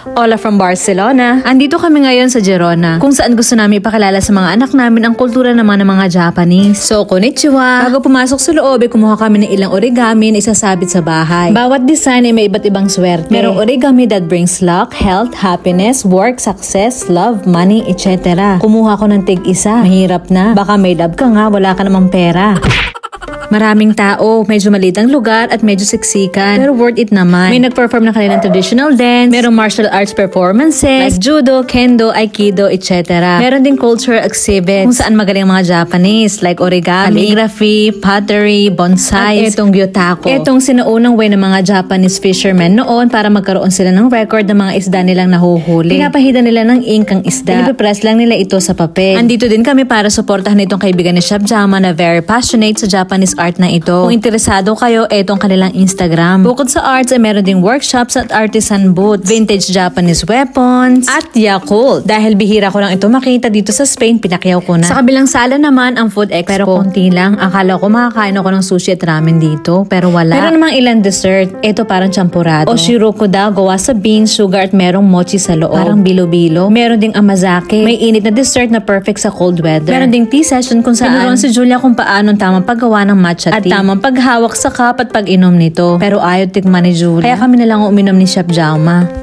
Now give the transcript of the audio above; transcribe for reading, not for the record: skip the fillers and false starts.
Hola from Barcelona. Andito kami ngayon sa Girona, kung saan gusto namin ipakilala sa mga anak namin ang kultura naman ng mga Japanese. So, konnichiwa! Bago pumasok sa loob, kumuha kami ng ilang origami na isasabit sa bahay. Bawat design ay may iba't ibang swerte. Merong origami that brings luck, health, happiness, work, success, love, money, etc. Kumuha ko ng tig-isa. Mahirap na. Baka may love ka nga, wala ka namang pera. Maraming tao, medyo maliit ang lugar at medyo siksikan, pero worth it naman. May nag-perform ng kanilang traditional dance, merong martial arts performances, like judo, kendo, aikido, etc. Meron din cultural exhibits kung saan magaling mga Japanese, like origami, calligraphy, pottery, bonsai, at etong gyutako. Etong sinaunang way ng mga Japanese fishermen noon para magkaroon sila ng record ng mga isda nilang nahuhuli. Pinapahida nila ng ink ang isda. Pinipress lang nila ito sa papel. Andito din kami para suportahan itong kaibigan ni Chef Jama na very passionate sa Japanese art na ito. Kung interesado kayo, etong kanilang Instagram. Bukod sa arts, ay meron ding workshops at artisan booths, vintage Japanese weapons, at Yakult. Dahil bihira ko lang ito makita dito sa Spain, pinakyaw ko na. Sa kabilang sala naman, ang food expo. Pero konti lang. Akala ko makakain ako ng sushi at ramen dito, pero wala. Meron namang ilang dessert. Ito parang champurado. O shiroko daw, gawa sa beans, sugar at merong mochi sa loob. Parang bilo-bilo. Meron ding amazake. May init na dessert na perfect sa cold weather. Meron ding tea session kung saan tinuruan si Julia kung paano tamang paggawa ng matcha tea. At tamang paghawak sa cup at pag-inom nito. Pero ayaw tikman ni Julia. Kaya kami na lang uminom ni Chef Jama.